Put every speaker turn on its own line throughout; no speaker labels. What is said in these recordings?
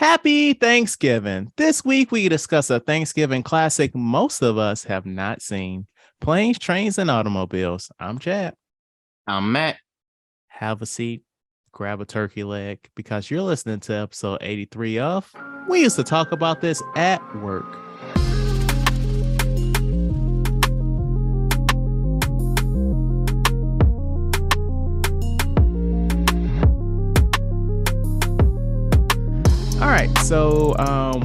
Happy Thanksgiving. This week we discuss a Thanksgiving classic most of us have not seen. Planes, Trains, and Automobiles. I'm Chad.
I'm Matt.
Have a seat, grab a turkey leg, because you're listening to episode 83 of We Used to Talk About This at Work. All right, so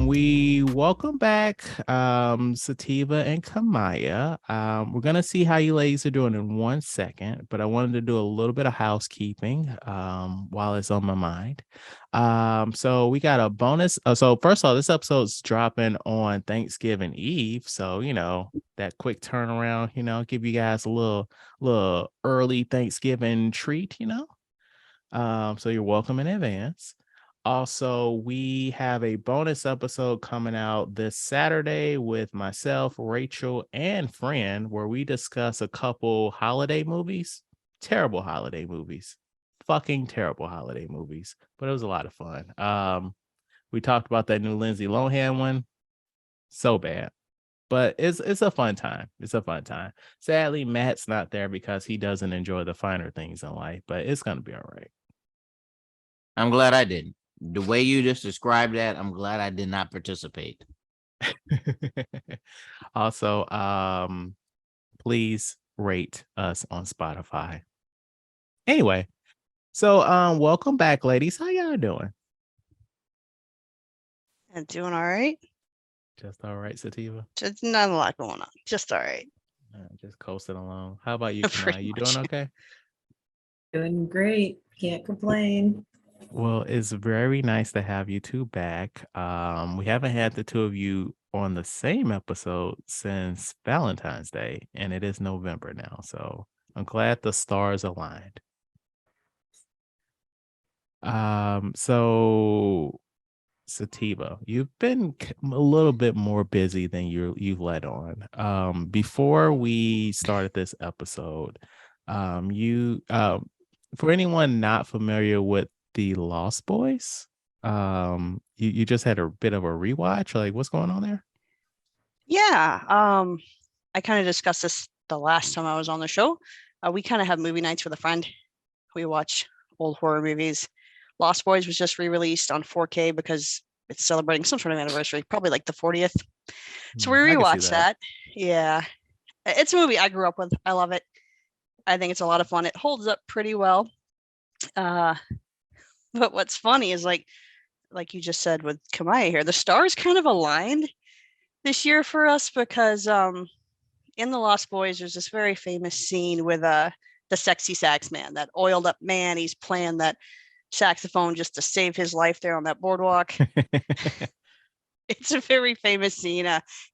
we welcome back Sativa and Kimaiya. We're gonna see how you ladies are doing in 1 second, but I wanted to do a little bit of housekeeping while it's on my mind. So we got a bonus. So first of all, this episode's dropping on Thanksgiving Eve, so that quick turnaround. Give you guys a little early Thanksgiving treat. So you're welcome in advance. Also, we have a bonus episode coming out this Saturday with myself, Rachel, and Fran, where we discuss a couple holiday movies. Terrible holiday movies. Fucking terrible holiday movies. But it was a lot of fun. We talked about that new Lindsay Lohan one. So bad. But it's a fun time. It's a fun time. Sadly, Matt's not there because he doesn't enjoy the finer things in life, but it's going to be all right.
I'm glad I didn't. The way you just described that, I'm glad I did not participate.
Also, please rate us on Spotify. Anyway, so welcome back, ladies. How y'all doing?
I'm doing all right.
Just all right, Sativa?
Just not a lot going on. Just all right.
Just coasting along. How about you, Kimaiya? You doing okay?
Doing great. Can't complain.
Well, it's very nice to have you two back. We haven't had the two of you on the same episode since Valentine's Day, and it is November now. So I'm glad the stars aligned. So Sativa, you've been a little bit more busy than you've let on. Before we started this episode, for anyone not familiar with the Lost Boys, you just had a bit of a rewatch. Like, what's going on there?
Yeah. I kind of discussed this the last time I was on the show. We kind of have movie nights with a friend. We watch old horror movies. Lost Boys was just re-released on 4K because it's celebrating some sort of anniversary, probably like the 40th. So we rewatched that. Yeah. It's a movie I grew up with. I love it. I think it's a lot of fun. It holds up pretty well. But what's funny is like you just said with Kimaiya here, the stars kind of aligned this year for us because in The Lost Boys, there's this very famous scene with the sexy sax man, that oiled up man. He's playing that saxophone just to save his life there on that boardwalk. It's a very famous scene.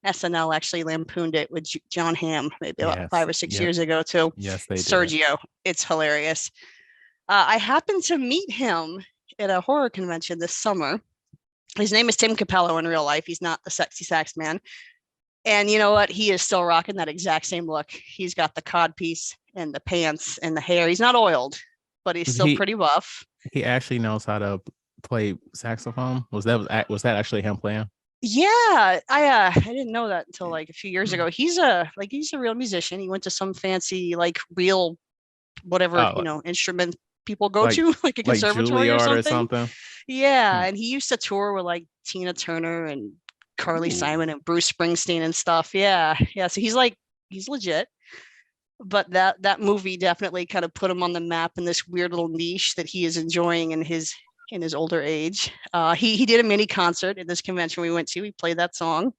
SNL actually lampooned it with John Hamm maybe about 5 or 6 years ago too.
Yes, they did.
Sergio. It's hilarious. I happened to meet him at a horror convention this summer. His name is Tim Capello in real life. He's not the sexy sax man. And you know what? He is still rocking that exact same look. He's got the codpiece and the pants and the hair. He's not oiled, but he's still pretty buff.
He actually knows how to play saxophone. Was that actually him playing?
Yeah, I didn't know that until like a few years ago. He's a real musician. He went to some fancy like real whatever instrument people go to, like a conservatory or something. Yeah, and he used to tour with like Tina Turner and Carly Simon and Bruce Springsteen and stuff. Yeah. So he's legit. But that movie definitely kind of put him on the map in this weird little niche that he is enjoying in his older age. He did a mini concert at this convention we went to. He played that song.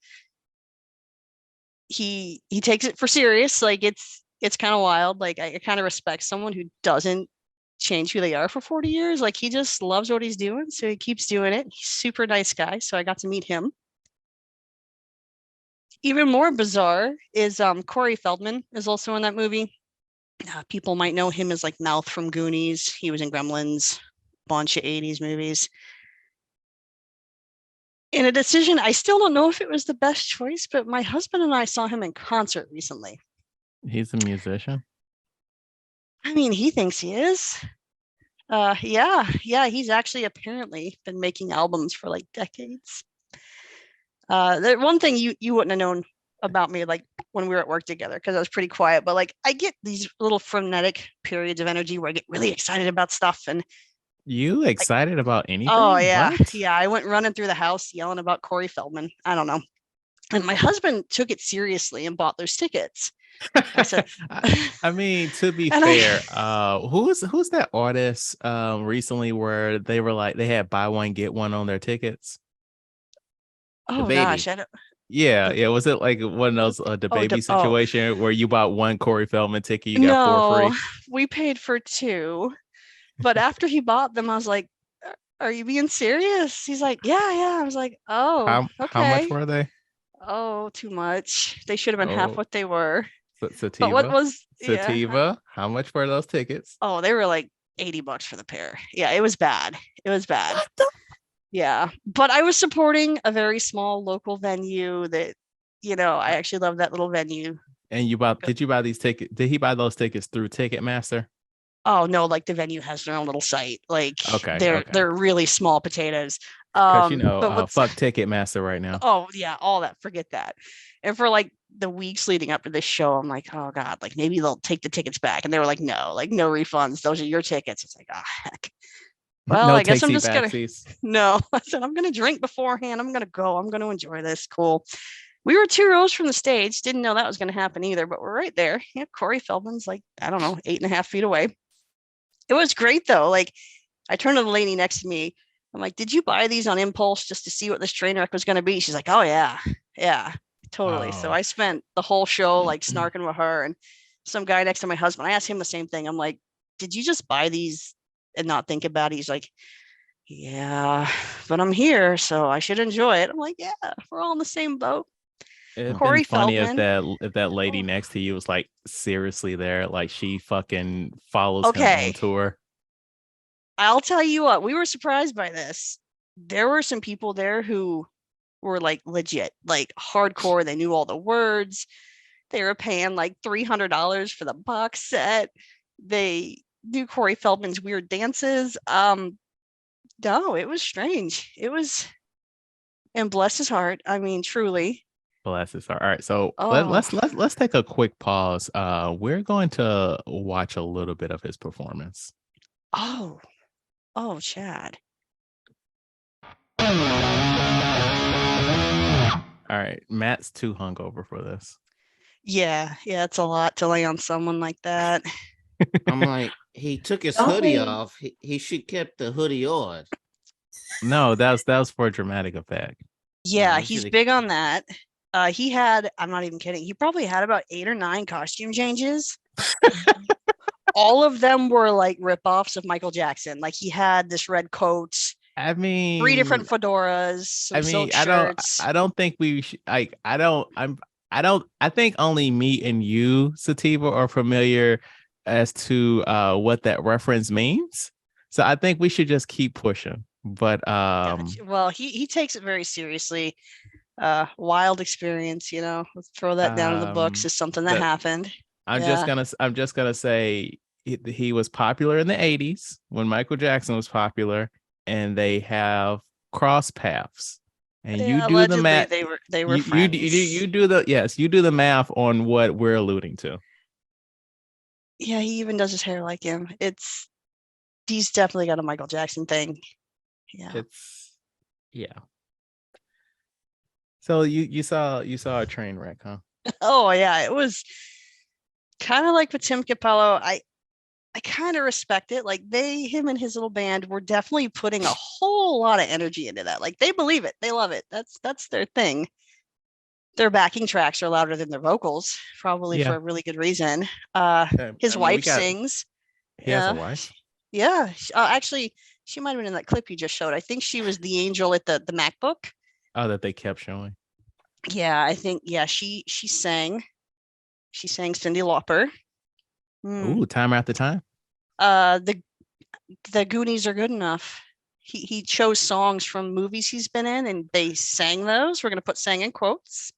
He takes it for serious. Like it's kind of wild. Like I kind of respect someone who doesn't change who they are for 40 years. Like he just loves what he's doing, so he keeps doing it. He's a super nice guy, so I got to meet him. Even more bizarre is Corey Feldman is also in that movie. People might know him as like Mouth from Goonies. He was in Gremlins, bunch of 80s movies. In a decision, I still don't know if it was the best choice, but my husband and I saw him in concert recently.
He's a musician?
I mean, he thinks he is. Yeah, he's actually apparently been making albums for like decades. The one thing you wouldn't have known about me, like when we were at work together, because I was pretty quiet, but like I get these little frenetic periods of energy where I get really excited about stuff. And
You
like,
excited about
oh
anything?
yeah,
What?
yeah, I went running through the house yelling about Corey Feldman. I don't know. And my husband took it seriously and bought those tickets. I said,
I mean, to be
and
fair, who's that artist recently where they were like they had buy one get one on their tickets?
The
oh gosh,
baby.
I don't.
Yeah. Was it like one of those the
Oh,
baby
oh
situation where you bought one Corey Feldman ticket, you got four
no,
free?
we paid for two. But after he bought them, I was like, are you being serious? He's like, yeah. I was like, oh,
How much
okay.
were they?
Oh, too much. They should have been half
Oh,
what they were. But what
sativa,
was, yeah.
sativa. How much were those tickets?
Oh, they were like $80 for the pair. Yeah, it was bad. It was bad.
What the?
Yeah. But I was supporting a very small local venue that, I actually love that little venue.
And did you buy these tickets? Did he buy those tickets through Ticketmaster?
Oh no, like the venue has their own little site. Like
Okay.
they're really small potatoes.
Because
But what's
fuck Ticketmaster right now.
oh yeah, all that, forget that. And for like the weeks leading up to this show, I'm like, oh God, like maybe they'll take the tickets back. And they were like, no, like no refunds. Those are your tickets. It's like, oh heck. Well,
No
I guess I'm
takesy
just gonna
backsies.
no. I said I'm gonna drink beforehand. I'm gonna go. I'm gonna enjoy this. Cool. We were 2 rows from the stage. Didn't know that was gonna happen either, but we're right there. Yeah, Corey Feldman's like, I don't know, 8.5 feet away. It was great though. Like I turned to the lady next to me. I'm like, did you buy these on impulse just to see what this train wreck was going to be? She's like, oh yeah, totally. So
Oh.
I spent the whole show like snarking with her and some guy next to my husband. I asked him the same thing. I'm like, did you just buy these and not think about it? He's like, yeah, but I'm here, so I should enjoy it. I'm like, yeah, we're all in the same boat.
It'd been
Corey
funny
Feldman.
if that lady
Oh,
next to you was like seriously there, like she fucking follows him on
okay,
tour.
I'll tell you what, we were surprised by this. There were some people there who were like legit, like hardcore. They knew all the words. They were paying like $300 for the box set. They knew Corey Feldman's weird dances. No, it was strange. It was, and bless his heart. I mean, truly.
Bless his heart. All right, so
Oh,
let's take a quick pause. We're going to watch a little bit of his performance.
oh, oh, Chad.
All right, Matt's too hungover for this.
Yeah, it's a lot to lay on someone like that.
I'm like, he took his
Don't
hoodie
leave.
off. He should kept the hoodie on.
No, that was for dramatic effect.
Yeah,
he
he's
should've-
big on that. He had, I'm not even kidding, he probably had about 8 or 9 costume changes. All of them were like ripoffs of Michael Jackson. Like he had this red coat,
I
3 different
mean,
fedoras, some silk shirts.
I don't think we should, like, I think only me and you, Sativa, are familiar as to what that reference means. So I think we should just keep pushing. But
Gotcha. Well, he takes it very seriously. Wild experience, let's throw that down in the books as something that happened.
I'm
Yeah.
just gonna say he was popular in the 80s when Michael Jackson was popular, and they have cross paths. And
Yeah,
you do the
allegedly
math.
they were friends.
You do the math on what we're alluding to.
Yeah, he even does his hair like him. He's definitely got a Michael Jackson thing. Yeah.
Yeah. So you saw a train wreck, huh?
Oh yeah, it was kind of like with Tim Capello. I kind of respect it. Like him and his little band were definitely putting a whole lot of energy into that. Like they believe it, they love it. That's their thing. Their backing tracks are louder than their vocals, probably for a really good reason. His wife sings.
He has a wife.
Yeah, actually, she might have been in that clip you just showed. I think she was the angel at the MacBook.
Oh, that they kept showing.
Yeah, I think she sang. She sang Cyndi Lauper.
Ooh, time after time.
The Goonies are good enough. He chose songs from movies he's been in, and they sang those. We're gonna put "sang" in quotes.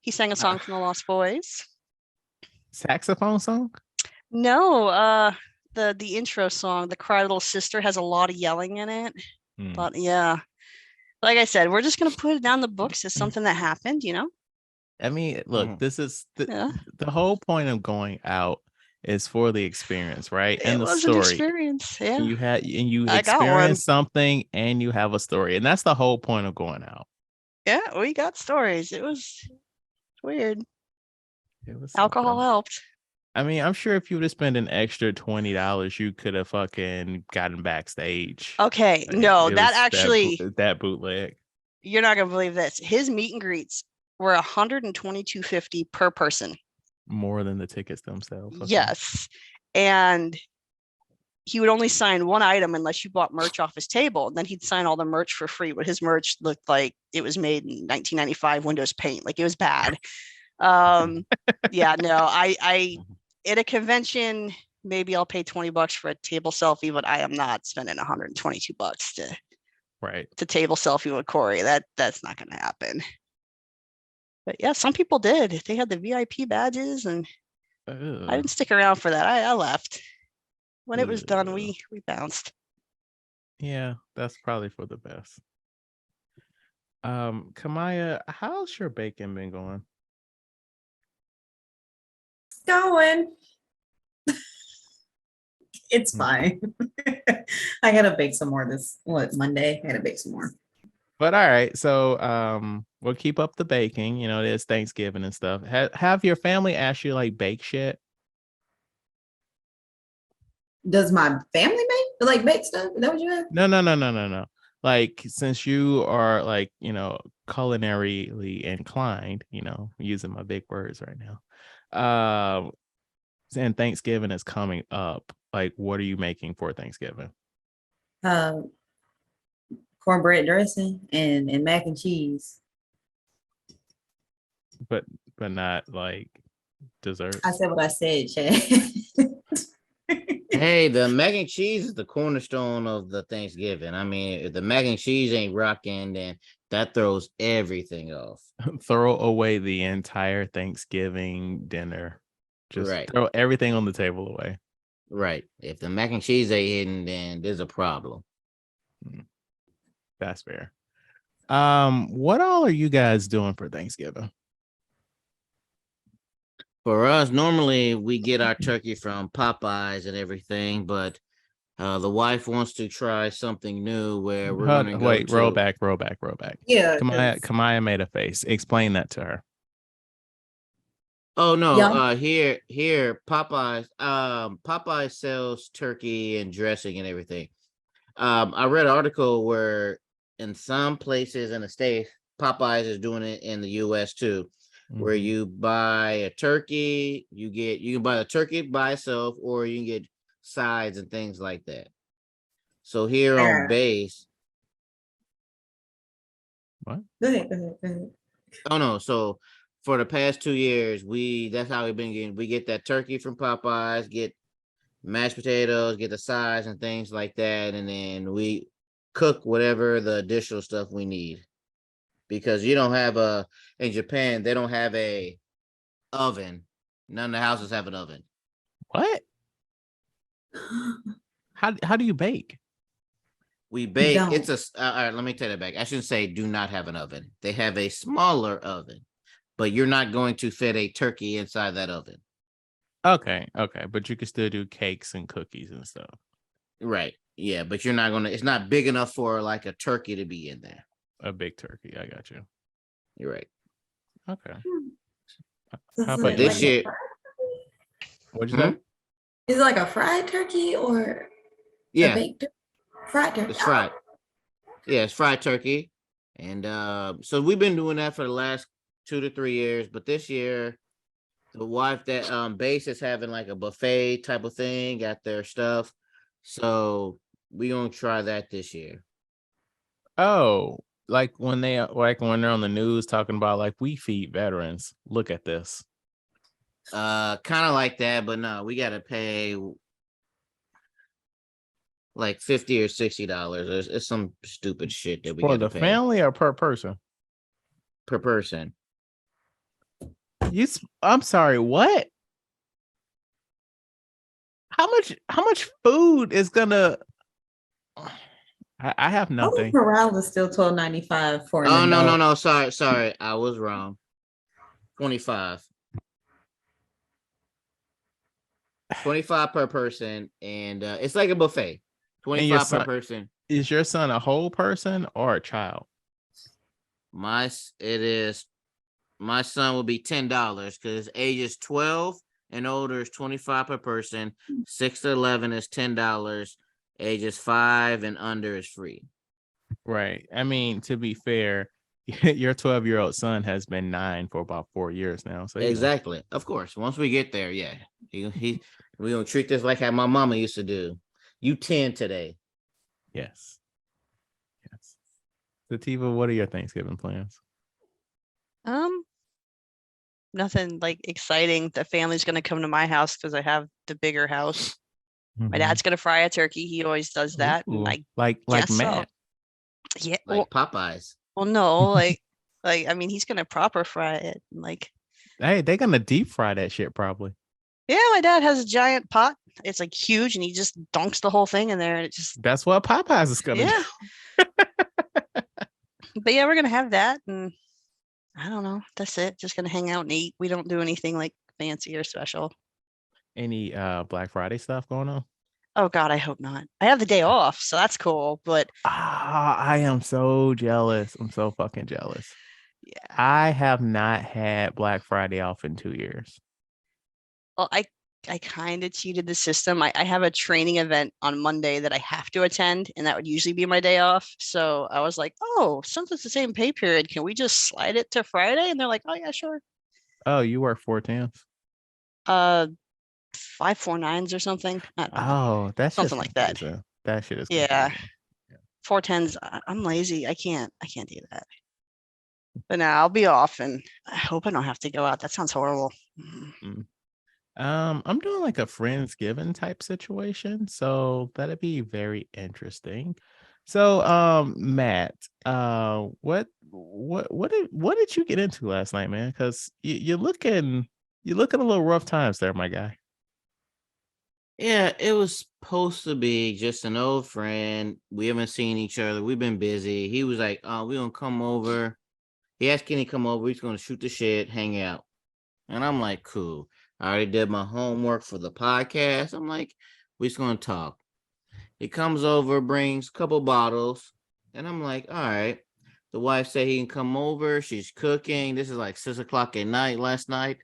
He sang a song from the Lost Boys.
Saxophone song?
No, the intro song, the Cry Little Sister, has a lot of yelling in it. But yeah, like I said, we're just gonna put it down the books as something that happened, you know.
I mean, look, this is
Yeah.
the whole point of going out is for the experience, right? And
It
the
was an
story.
experience. Yeah.
You
I got one.
experience something and you have a story. And that's the whole point of going out.
Yeah, we got stories. It was weird.
It was
Alcohol
something.
helped.
I mean, I'm sure if you would have spent an extra $20, you could have fucking gotten backstage.
Okay, no, that actually
that bootleg.
You're not gonna believe this. His meet and greets were $122.50 per person.
More than the tickets themselves.
Okay. Yes, and he would only sign one item unless you bought merch off his table. And then he'd sign all the merch for free. But his merch looked like it was made in 1995 Windows Paint. Like it was bad. Yeah, no, I at a convention, maybe I'll pay $20 for a table selfie, but I am not spending $122 to table selfie with Corey. That's not going to happen. But yeah, some people did. They had the VIP badges, and I didn't stick around for that. I left when it was done. We bounced.
Yeah, that's probably for the best. Kimaiya, how's your bacon been going?
It's going. It's fine. I gotta bake some more Monday. I gotta bake some more.
But all right, so we'll keep up the baking. You know, there's Thanksgiving and stuff. Have your family actually like bake shit?
Does my family bake stuff? Is that what you have?
No. Like, since you are like, you know, culinarily inclined, you know, using my big words right now. And Thanksgiving is coming up. Like, what are you making for Thanksgiving?
Cornbread dressing and mac and cheese.
But not like dessert.
I said what I said, Chad.
Hey, the mac and cheese is the cornerstone of the Thanksgiving. I mean, if the mac and cheese ain't rocking, then that throws everything off.
Throw away the entire Thanksgiving dinner. Just throw everything on the table away.
Right. If the mac and cheese ain't hitting, then there's a problem.
That's fair. What all are you guys doing for Thanksgiving?
For us, normally we get our turkey from Popeyes and everything, but the wife wants to try something new where we're going to go
wait,
to...
roll back.
Yeah.
Kimaiya made a face. Explain that to her.
Oh no, here Popeyes Popeyes sells turkey and dressing and everything. I read an article where in some places in the States, Popeyes is doing it in the US too, where you buy a turkey, you can buy the turkey by itself, or you can get sides and things like that. So here on base.
What?
Go ahead.
Oh no, so for the past 2 years, that's how we've been getting. We get that turkey from Popeyes, get mashed potatoes, get the sides and things like that, and then we cook whatever the additional stuff we need. Because you don't have in Japan, they don't have a oven. None of the houses have an oven.
What? How do you bake?
We bake. It's all right, let me take that back. I shouldn't say do not have an oven. They have a smaller oven, but you're not going to fit a turkey inside that oven.
Okay, but you can still do cakes and cookies and stuff.
Right. Yeah, but you're not it's not big enough for like a turkey to be in there.
A big turkey. I got you.
You're right.
Okay.
How
about this year?
What'd you say?
Is it like a fried turkey or
a
baked fried turkey?
It's fried. Yeah, it's fried turkey. And so we've been doing that for the last 2 to 3 years, but this year the wife that base is having like a buffet type of thing, got their stuff. So we're gonna try that this year.
Oh, like when they're on the news talking about like we feed veterans. Look at this.
Kind of like that, but no, we gotta pay like $50 or $60. It's some stupid shit that we
for
gotta
the
pay.
Family or per person?
Per person.
I'm sorry, what? how much food is gonna I have nothing.
Corral is still $12.95 for an
Oh no,
adult.
no, sorry. I was wrong. 25. 25 per person, and it's like a buffet. 25 per person.
Is your son a whole person or a child?
My son will be $10 because ages 12 and older is 25 per person. 6 to 11 is $10. Ages 5 and under is free.
Right. I mean, to be fair, your 12-year-old son has been 9 for about 4 years now. So
exactly. Of course. Once we get there, yeah. We're gonna treat this like how my mama used to do. You 10 today.
Yes. Sativa, what are your Thanksgiving plans?
Nothing like exciting. The family's gonna come to my house because I have the bigger house. My dad's gonna fry a turkey. He always does that.
Ooh,
and
like Matt.
Yeah.
Like Popeyes.
Well, no, like I mean, he's gonna proper fry it.
Hey, they're gonna deep fry that shit probably.
Yeah, my dad has a giant pot. It's like huge, and he just dunks the whole thing in there, and it just.
That's what Popeyes is gonna do.
But yeah, we're gonna have that, and I don't know. That's it. Just gonna hang out and eat. We don't do anything like fancy or special.
Any Black Friday stuff going on?
Oh God, I hope not. I have the day off, so that's cool. But
I am so jealous. I'm so fucking jealous.
Yeah.
I have not had Black Friday off in 2 years.
Well, I kind of cheated the system. I have a training event on Monday that I have to attend, and that would usually be my day off. So I was like, oh, since it's the same pay period, can we just slide it to Friday? And they're like, oh yeah, sure.
Oh, you work 4/10s?
5 4 9s or something. I don't know.
Oh, that's
something like that.
That shit is
Yeah.
confusing.
4/10s. I'm lazy. I can't do that. But now I'll be off, and I hope I don't have to go out. That sounds horrible.
I'm doing like a Friendsgiving type situation, so that'd be very interesting. So, Matt, what did you get into last night, man? Because you're looking a little rough times there, my guy.
Yeah, it was supposed to be just an old friend. We haven't seen each other. We've been busy. He was like, "Oh, we're gonna come over." He asked Kenny to come over. He's gonna shoot the shit, hang out, and I'm like, "Cool." I already did my homework for the podcast. I'm like, "We're just gonna talk." He comes over, brings a couple bottles, and I'm like, "All right." The wife said he can come over. She's cooking. This is like 6 o'clock at night last night.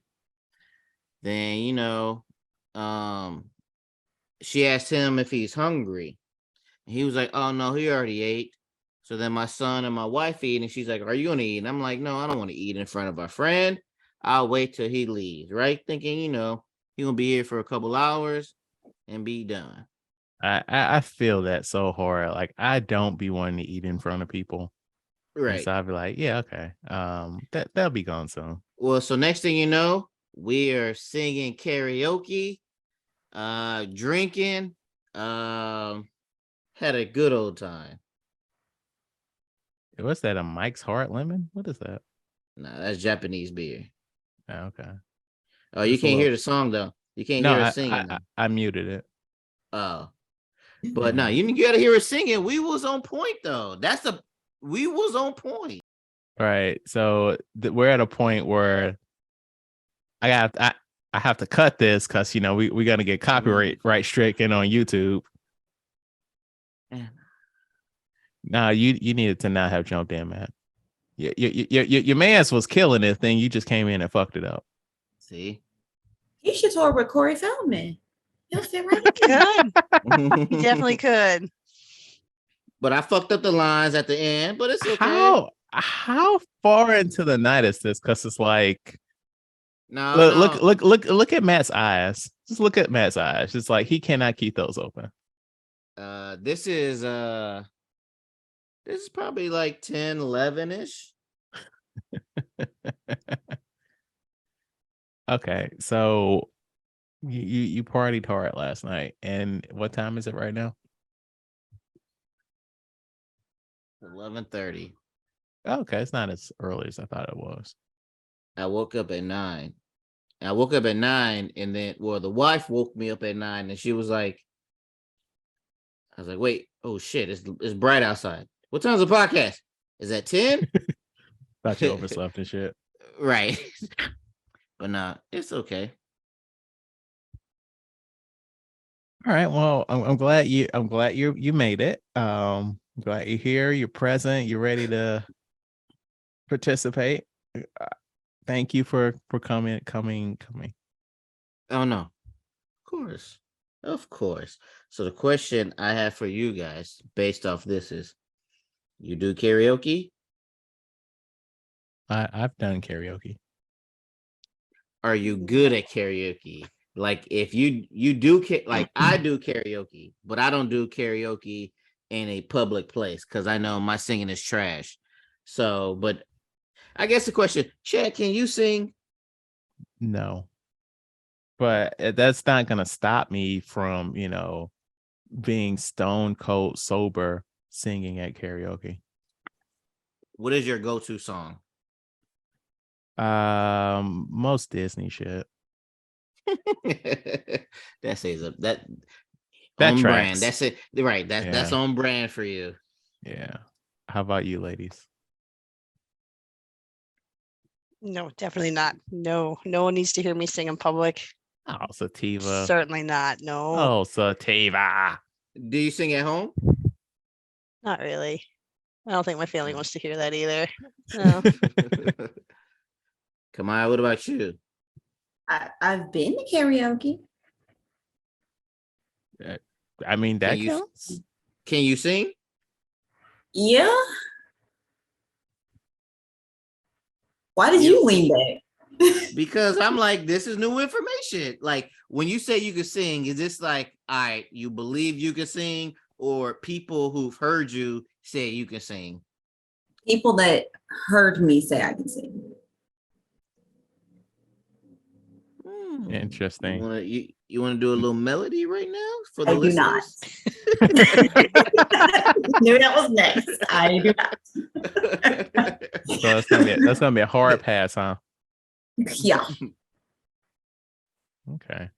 Then she asked him if he's hungry. And he was like, "Oh no, he already ate." So then my son and my wife eat, and she's like, "Are you gonna eat?" And I'm like, "No, I don't want to eat in front of our friend. I'll wait till he leaves," right? Thinking, he gonna be here for a couple hours and be done.
I feel that so hard. Like, I don't be wanting to eat in front of people. And
Right.
so I'll be like, yeah, okay. That'll be gone soon.
Well, so next thing you know, we are singing karaoke, drinking, had a good old time.
What's that? A Mike's Hard Lemon? What is that?
No, that's Japanese beer.
Oh, okay.
Oh, you can't hear the song though. You can't hear us singing.
I muted it.
Oh, but no, you gotta hear us singing. We was on point though. We was on point.
Right. So we're at a point where I have to cut this because we're gonna get copyright stricken on YouTube. Nah, you needed to not have jumped in, man. Your man's was killing this thing. You just came in and fucked it up.
See,
you should tour with Corey Feldman. He'll fit right in.
He definitely could.
But I fucked up the lines at the end. But it's okay.
How far into the night is this? Because it's like,
no,
look at Matt's eyes. Just look at Matt's eyes. It's like he cannot keep those open.
This is probably like 10, 11-ish.
Okay, so you partied hard last night, and what time is it right now?
11:30.
Okay, it's not as early as I thought it was.
I woke up at 9. And I woke up at 9, and then the wife woke me up at 9, and she was like, I was like, wait, oh shit, it's bright outside. What time's the podcast? Is that 10?
Thought you overslept and shit.
Right. But nah, it's okay.
All right. Well, I'm glad you made it. I'm glad you're here. You're present. You're ready to participate. Thank you for coming.
Oh no, of course. So the question I have for you guys, based off this, is: you do karaoke?
I've done karaoke.
Are you good at karaoke? Like, if you do like I do karaoke, but I don't do karaoke in a public place because I know my singing is trash. So, but I guess the question, Chad, can you sing?
No, but that's not gonna stop me from being stone cold sober singing at karaoke.
What is your go-to song?
Most Disney shit.
That says that
That
on
tracks.
brand. That's it. Right. That's
Yeah.
on brand for you.
Yeah. How about you, ladies?
No, definitely not. No one needs to hear me sing in public.
Oh, Sativa.
Certainly not. No.
Oh, Sativa.
Do you sing at home?
Not really. I don't think my family wants to hear that either. No.
Kimaiya, what about you?
I've been to karaoke.
I mean, that counts.
Can you sing?
Yeah. Why did you lean back?
Because I'm like, this is new information. Like, when you say you can sing, is this like, all right, you believe you can sing, or people who've heard you say you can sing?
People that heard me say I can sing.
Interesting.
You want to do a little melody right now for the
I do not. Knew that was next. I do not.
So that's gonna be a hard pass, huh?
Yeah.
Okay.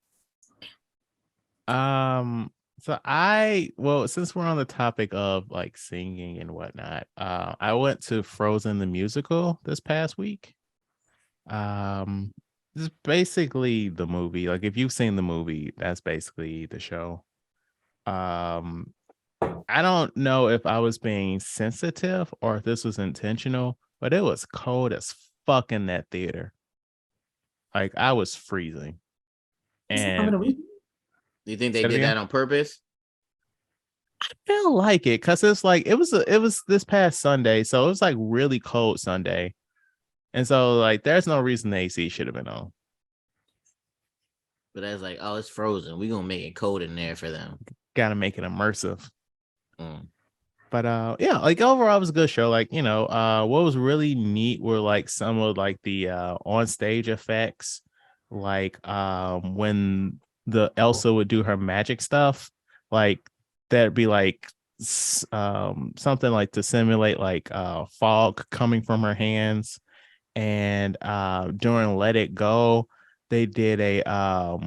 Since we're on the topic of like singing and whatnot, I went to Frozen the musical this past week. This is basically the movie. Like, if you've seen the movie, that's basically the show. I don't know if I was being sensitive or if this was intentional, but it was cold as fuck in that theater. Like, I was freezing. And
do you think they did that on purpose?
I feel like it, because it's like it was this past Sunday, so it was like really cold Sunday. And so, like, there's no reason the AC should have been on.
But that's like, oh, it's Frozen. We're gonna make it cold in there for them.
Gotta make it immersive. But yeah, like overall it was a good show. Like, what was really neat were like some of like the on stage effects, like when the Elsa would do her magic stuff, like that'd be like something like to simulate like fog coming from her hands. And during Let It Go, they did a I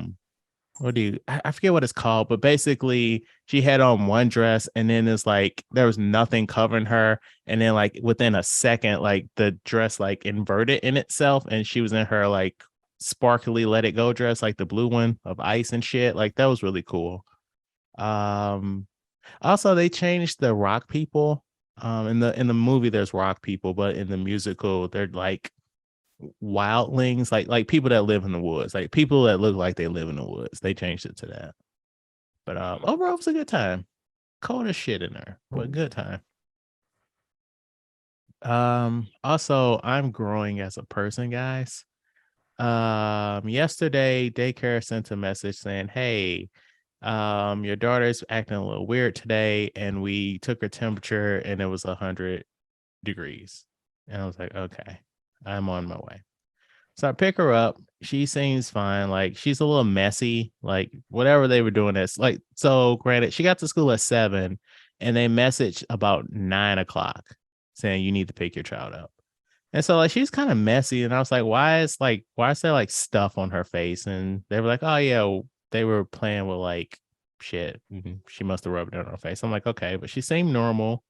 forget what it's called, but basically she had on one dress and then it's like there was nothing covering her, and then like within a second, like the dress like inverted in itself and she was in her like sparkly Let It Go dress, like the blue one of ice and shit. Like, that was really cool. Also, they changed the rock people. In the movie there's rock people, but in the musical they're like wildlings, like people that live in the woods, like people that look like they live in the woods. They changed it to that. But overall it was a good time. Cold as shit in there, but good time. Also, I'm growing as a person, guys. Yesterday Daycare sent a message saying, hey, your daughter's acting a little weird today, and we took her temperature and it was 100 degrees. And I was like, okay, I'm on my way. So I pick her up. She seems fine. Like, she's a little messy. Like, whatever they were doing is like, so granted, she got to school at 7 and they messaged about 9 o'clock saying you need to pick your child up. And so like she's kind of messy, and I was like, why is there like stuff on her face? And they were like, oh yeah, they were playing with like shit. She must have rubbed it on her face. I'm like, okay, but she seemed normal.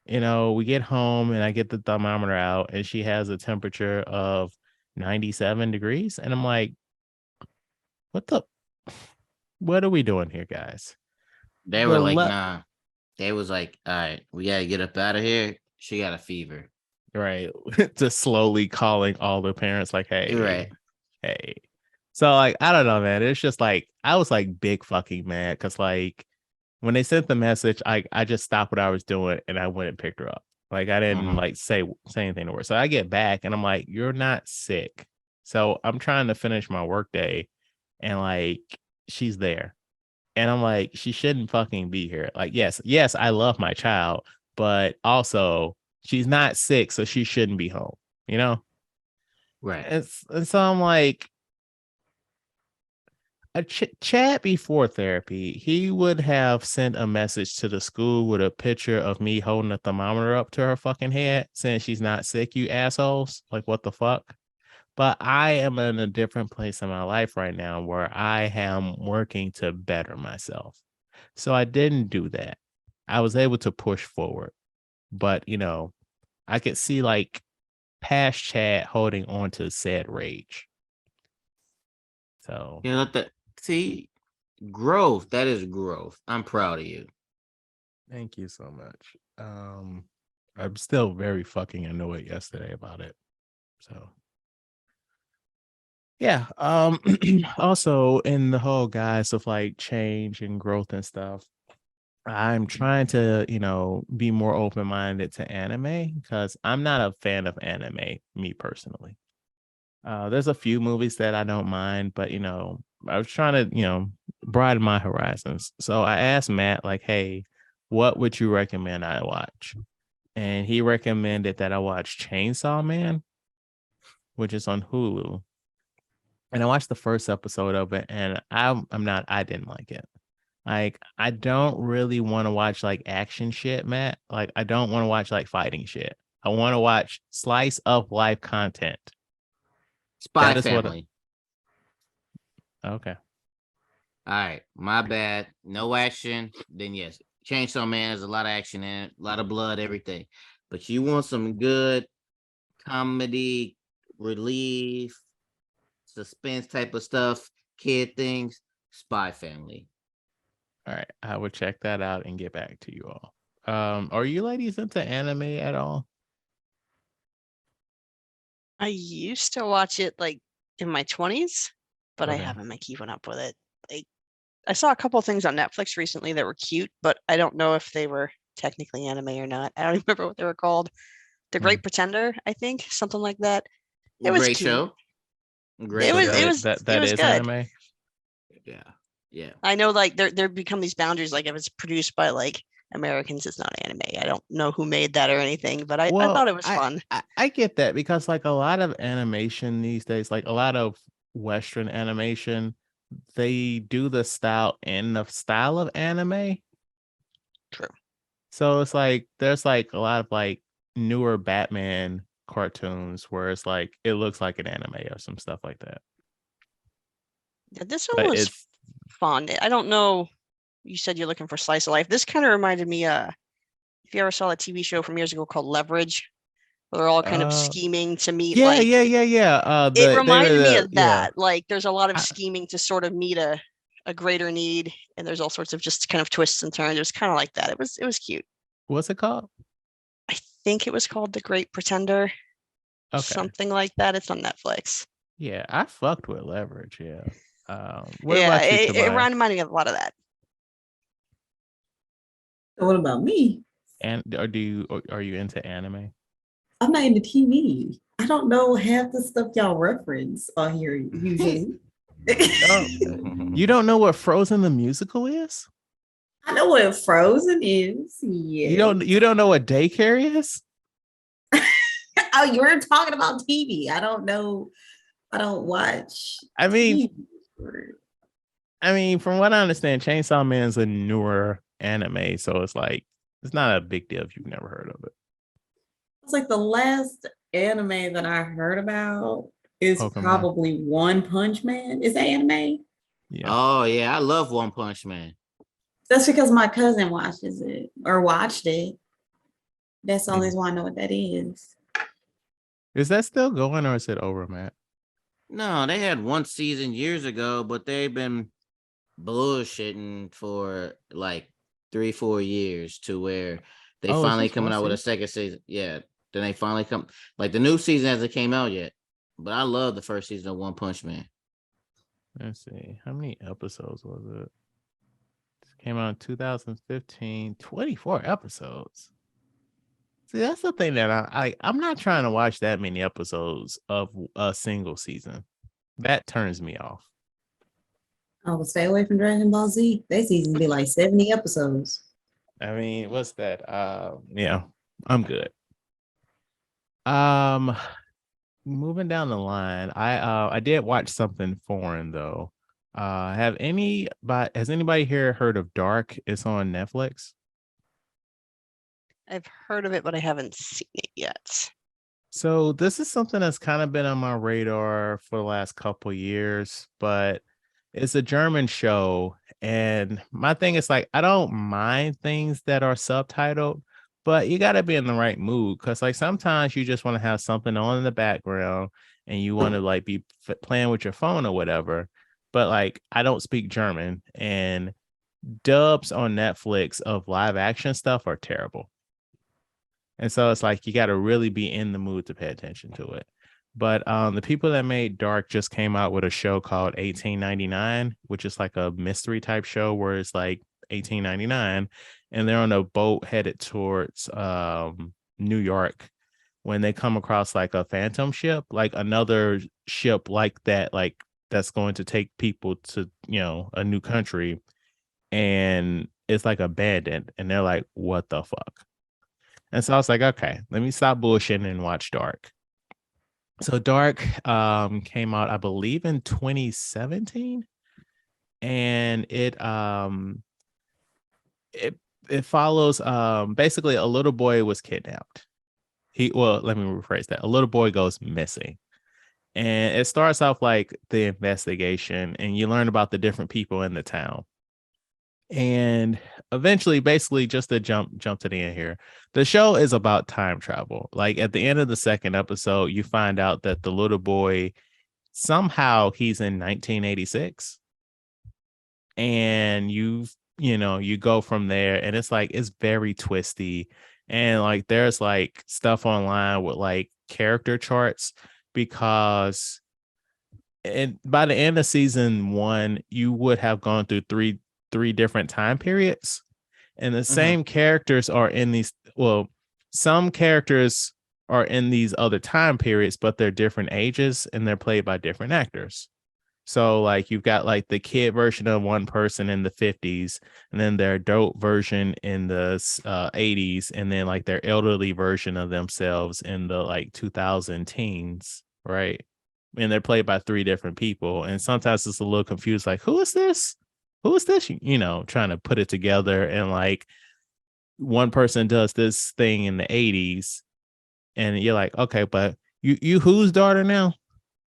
We get home and I get the thermometer out, and she has a temperature of 97 degrees, and I'm like, what are we doing here, guys?
They were like, nah. They was like, all right, we gotta get up out of here. She got a fever.
Right. Just slowly calling all the parents like, hey,
right.
Hey. So like, I don't know, man. It's just like I was like big fucking mad because like when they sent the message, I just stopped what I was doing and I went and picked her up. Like I didn't like say anything to her. So I get back and I'm like, you're not sick. So I'm trying to finish my work day and like she's there. And I'm like, she shouldn't fucking be here. Like, yes, I love my child, but also she's not sick, so she shouldn't be home,
Right.
And so I'm like, a Chad before therapy, he would have sent a message to the school with a picture of me holding a thermometer up to her fucking head saying she's not sick, you assholes. Like, what the fuck? But I am in a different place in my life right now where I am working to better myself. So I didn't do that. I was able to push forward. But, I could see like past Chad holding on to said rage. So
see, growth. That is growth. I'm proud of you.
Thank you so much. I'm still very fucking annoyed yesterday about it. So yeah. Also in the whole guise of like change and growth and stuff, I'm trying to, be more open-minded to anime because I'm not a fan of anime, me personally. There's a few movies that I don't mind, but I was trying to, broaden my horizons. So I asked Matt, like, hey, what would you recommend I watch? And he recommended that I watch Chainsaw Man, which is on Hulu. And I watched the first episode of it, and I didn't like it. Like, I don't really want to watch like action shit, Matt. Like, I don't want to watch like fighting shit. I want to watch slice of life content.
Spy Family.
Okay.
All right. My bad. No action. Then yes. Chainsaw Man has a lot of action in it, a lot of blood, everything. But you want some good comedy, relief, suspense type of stuff, kid things, Spy Family.
All right. I will check that out and get back to you all. Are you ladies into anime at all?
I used to watch it like in my 20s, but I haven't been keeping up with it. Like, I saw a couple things on Netflix recently that were cute, but I don't know if they were technically anime or not. I don't remember what they were called. The Great Pretender, I think, something like that. It was
great
cute.
show.
Great. It was
that
is
good.
Anime.
Yeah.
I know, like there become these boundaries. Like if it's produced by like Americans, it's not anime. I don't know who made that or anything, but I thought it was fun.
I get that because like a lot of animation these days, like a lot of Western animation, they do the style in the style of anime.
True.
So it's like there's like a lot of like newer Batman cartoons where it's like it looks like an anime or some stuff like that.
Yeah, this one was fun. I don't know. You said you're looking for slice of life. This kind of reminded me, if you ever saw a TV show from years ago called Leverage, where they're all kind of scheming to meet.
Yeah.
It reminded me of that. Like there's a lot of scheming to sort of meet a greater need, and there's all sorts of just kind of twists and turns. It was kind of like that. It was cute.
What's it called?
I think it was called The Great Pretender. Okay. Something like that. It's on Netflix.
Yeah, I fucked with Leverage. Yeah.
It reminded me of a lot of that.
What about me?
And are you into anime?
I'm not into TV. I don't know half the stuff y'all reference on here usually.
You don't know what Frozen the musical is?
I know what Frozen is. Yeah.
You don't know what Daycare is?
Oh, you were talking about TV. I don't know. I don't watch.
I mean, from what I understand, Chainsaw Man is a newer anime, so it's like it's not a big deal if you've never heard of it.
It's like the last anime that I heard about is
Pokemon.
probably One Punch Man. Is that anime?
Yeah.
Oh yeah, I love One Punch Man.
That's because my cousin watches it or watched it. That's the only
And
reason why I know what that is.
is that still going or is it over, Matt?
No, they had one season years ago, but they've been bullshitting for like 3-4 years to where they
Oh, it's
finally
just one
coming out with a
season.
second season. Yeah, then they finally come like the new season hasn't came out yet. But I love the first season of One Punch Man.
Let's see. How many episodes was it? It came out in 2015. 24 episodes. See, that's the thing that I'm not trying to watch that many episodes of a single season. That turns me off.
I would stay away from Dragon Ball Z. They season be like 70 episodes.
I mean, what's that? Yeah, I'm good. Um, moving down the line, I did watch something foreign though. Has anybody here heard of Dark? It's on Netflix.
I've heard of it, but I haven't seen it yet.
So this is something that's kind of been on my radar for the last couple years, but it's a German show. And my thing is like, I don't mind things that are subtitled, but you got to be in the right mood. Cause like sometimes you just want to have something on in the background and you want to like be playing with your phone or whatever. But like, I don't speak German and dubs on Netflix of live action stuff are terrible. And so it's like you got to really be in the mood to pay attention to it. But the people that made Dark just came out with a show called 1899, which is like a mystery type show where it's like 1899 and they're on a boat headed towards New York when they come across like a phantom ship, like another ship like that, like that's going to take people to, a new country. And it's like abandoned. And they're like, what the fuck? And so I was like, okay, let me stop bullshitting and watch Dark. So Dark came out, I believe, in 2017. And it follows basically a little boy was kidnapped. Let me rephrase that. A little boy goes missing. And it starts off like the investigation, and you learn about the different people in the town. And eventually, basically, just to jump to the end here, the show is about time travel. Like at the end of the second episode, you find out that the little boy somehow he's in 1986, and you go from there, and it's like it's very twisty, and like there's like stuff online with like character charts because. And by the end of season 1, you would have gone through three different time periods, and the same characters are in these. Well, some characters are in these other time periods, but they're different ages and they're played by different actors. So like you've got like the kid version of one person in the 50s, and then their adult version in the 80s, and then like their elderly version of themselves in the like 2000 teens, right? And they're played by 3 different people. And sometimes it's a little confused, like, who is this? Who is this? Trying to put it together. And like one person does this thing in the 80s, and you're like, okay, but you whose daughter now?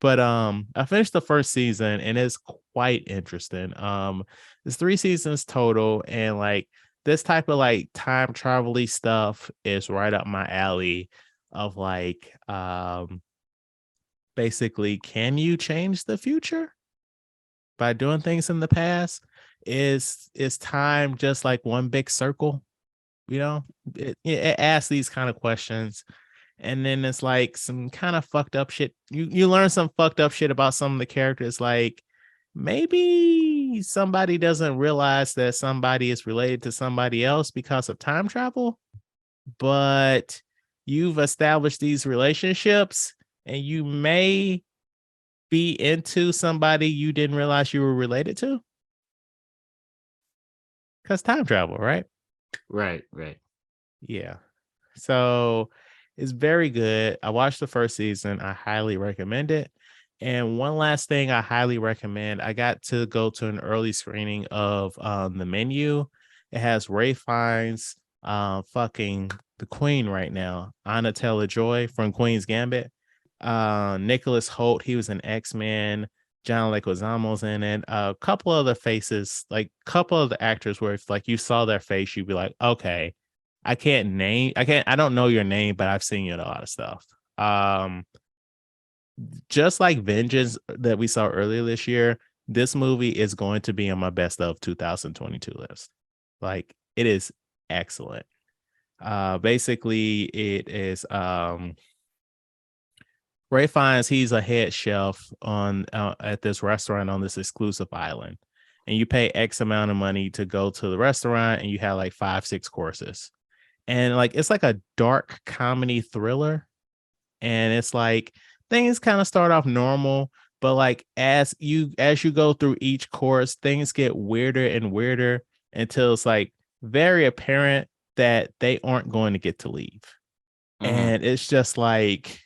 But I finished the first season and it's quite interesting. There's 3 seasons total, and like this type of like time travel-y stuff is right up my alley of like basically, can you change the future by doing things in the past? Is time just like one big circle? It asks these kind of questions, and then it's like some kind of fucked up shit. You learn some fucked up shit about some of the characters, like maybe somebody doesn't realize that somebody is related to somebody else because of time travel, but you've established these relationships and you may be into somebody you didn't realize you were related to because time travel, right?
Right.
Yeah. So it's very good. I watched the first season. I highly recommend it. And one last thing I highly recommend, I got to go to an early screening of The Menu. It has Ray Fiennes, fucking the queen right now, Anna Taylor-Joy from Queen's Gambit. Nicholas Hoult, he was an X-Men. John Leguizamo's in it. A couple other faces, like a couple of the actors where if like you saw their face, you'd be like, okay, I don't know your name, but I've seen you in a lot of stuff. Just like Vengeance that we saw earlier this year, this movie is going to be on my best of 2022 list. Like it is excellent. Basically it is Ray finds he's a head chef on at this restaurant on this exclusive island, and you pay X amount of money to go to the restaurant, and you have like 5-6 courses, and like it's like a dark comedy thriller, and it's like things kind of start off normal, but like as you go through each course, things get weirder and weirder until it's like very apparent that they aren't going to get to leave, and it's just like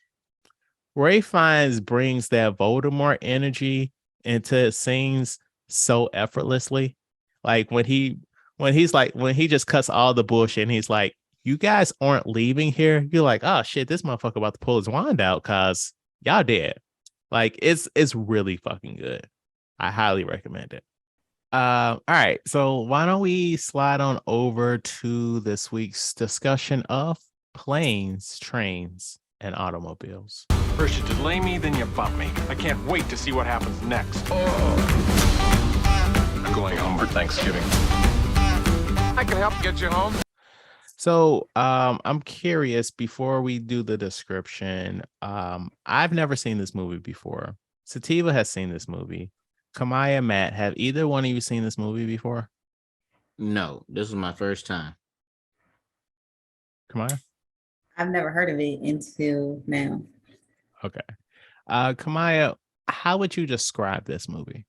Ray Fiennes brings that Voldemort energy into scenes so effortlessly. Like when he just cuts all the bullshit and he's like, you guys aren't leaving here. You're like, oh shit, this motherfucker about to pull his wand out because y'all dead. Like it's really fucking good. I highly recommend it. All right. So why don't we slide on over to this week's discussion of planes, trains, and automobiles.
First you delay me, then you bump me. I can't wait to see what happens next. Oh. I'm going home for Thanksgiving. I can help get you home.
So I'm curious, before we do the description, I've never seen this movie before. Sativa has seen this movie. Kimaiya, Matt, have either one of you seen this movie before?
No, this is my first time.
Kimaiya?
I've never heard of it until now.
Okay. Kimaiya, how would you describe this movie?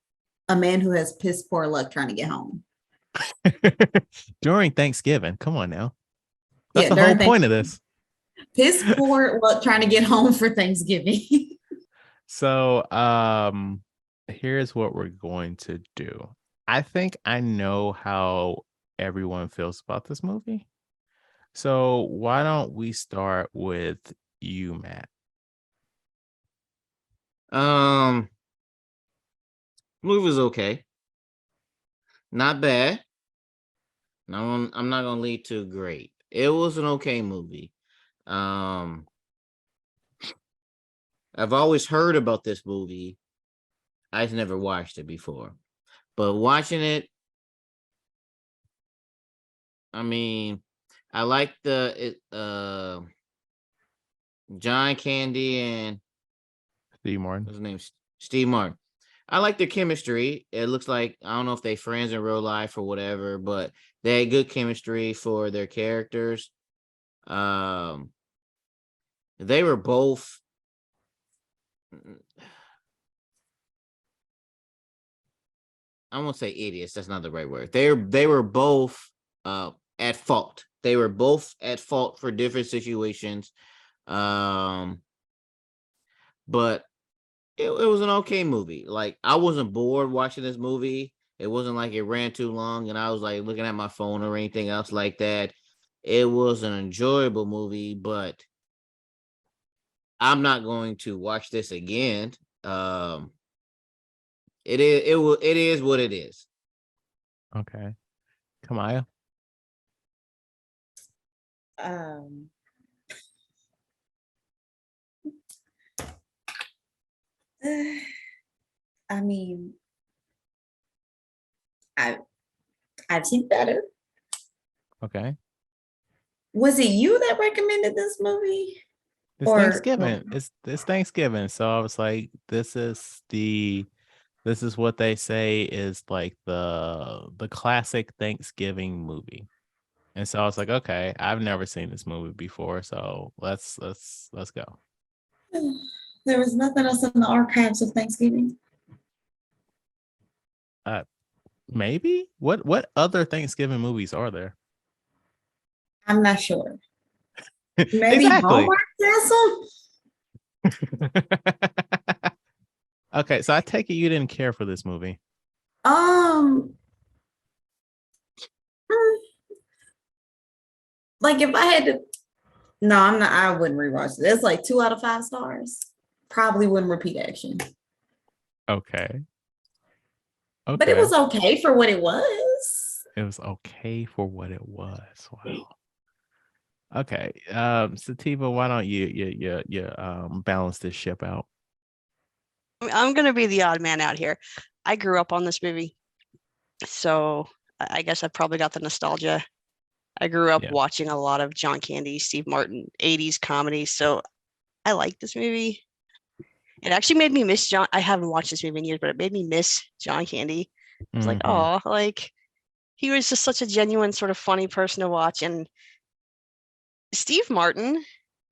A man who has piss poor luck trying to get home.
During Thanksgiving. Come on now. That's the whole point of this.
Piss poor luck trying to get home for Thanksgiving.
So here's what we're going to do. I think I know how everyone feels about this movie. So why don't we start with you, Matt?
Movie was okay. Not bad. No, I'm not gonna lead to great. It was an okay movie. I've always heard about this movie. I've never watched it before, but watching it, I mean, I like John Candy and
Steve Martin.
What's his name? Steve Martin. I like their chemistry. It looks like, I don't know if they friends in real life or whatever, but they had good chemistry for their characters. They were both I won't say idiots. That's not the right word. They were both at fault. They were both at fault for different situations. But it was an okay movie. Like, I wasn't bored watching this movie. It wasn't like it ran too long and I was like looking at my phone or anything else like that. It was an enjoyable movie, but I'm not going to watch this again. It is what it is.
Okay. Kimaiya?
I mean, I've seen better.
Okay.
Was it you that recommended this movie?
It's Thanksgiving. It's Thanksgiving. So I was like, this is what they say is like the classic Thanksgiving movie. And so I was like, okay, I've never seen this movie before, so let's go.
There was nothing else in the archives of Thanksgiving.
Maybe? What other Thanksgiving movies are there?
I'm not sure. Maybe Hallmark Castle?
Okay, so I take it you didn't care for this movie.
Like if I had to, no, I'm not. I wouldn't rewatch it. It's like 2 out of 5 stars. Probably wouldn't repeat action.
Okay.
But it was okay for what it was.
It was okay for what it was. Wow. Okay. Sativa, why don't you balance this ship out?
I'm gonna be the odd man out here. I grew up on this movie, so I guess I probably got the nostalgia. I grew up watching a lot of John Candy, Steve Martin, 80s comedy, so I like this movie. It actually made me miss John. I haven't watched this movie in years, but it made me miss John Candy. I was like, oh, like he was just such a genuine, sort of funny person to watch. And Steve Martin,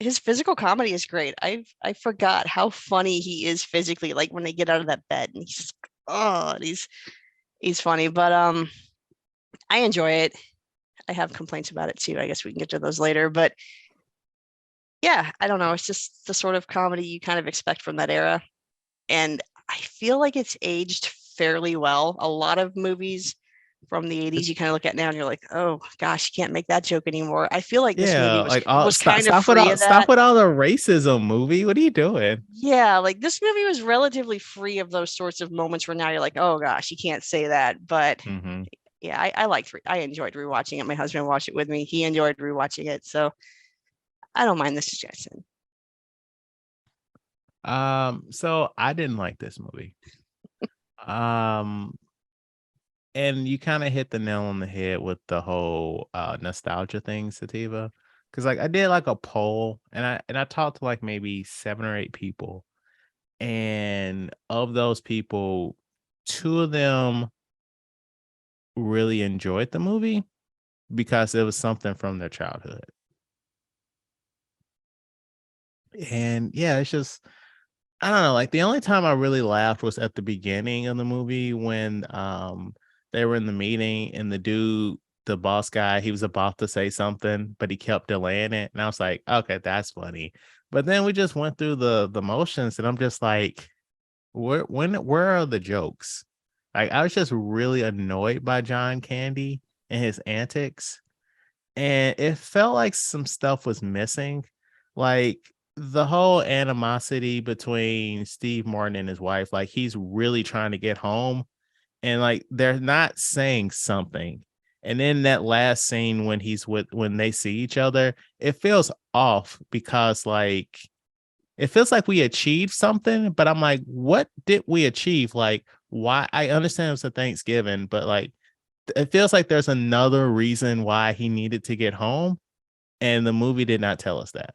his physical comedy is great. I forgot how funny he is physically, like when they get out of that bed and he's just he's funny. But I enjoy it. I have complaints about it too. I guess we can get to those later. But yeah, I don't know. It's just the sort of comedy you kind of expect from that era. And I feel like it's aged fairly well. A lot of movies from the 80s you kind of look at now and you're like, oh gosh, you can't make that joke anymore. I feel like this movie was kind of free of that.
Stop with all the racism, movie. What are you doing?
Yeah, like this movie was relatively free of those sorts of moments where now you're like, oh gosh, you can't say that. But yeah, I enjoyed rewatching it. My husband watched it with me. He enjoyed rewatching it. So I don't mind the suggestion.
So I didn't like this movie. And you kind of hit the nail on the head with the whole nostalgia thing, Sativa. Because like I did like a poll and I talked to like maybe 7 or 8 people. And of those people, 2 of them really enjoyed the movie because it was something from their childhood. And yeah, it's just I don't know, like the only time I really laughed was at the beginning of the movie when they were in the meeting and the boss guy, he was about to say something, but he kept delaying it. And I was like, okay, that's funny. But then we just went through the motions and I'm just like, where are the jokes? Like I was just really annoyed by John Candy and his antics. And it felt like some stuff was missing. Like the whole animosity between Steve Martin and his wife, like he's really trying to get home and like they're not saying something. And then that last scene when they see each other, it feels off because like it feels like we achieved something, but I'm like, what did we achieve? Like, why? I understand it was a Thanksgiving, but like it feels like there's another reason why he needed to get home, and the movie did not tell us that.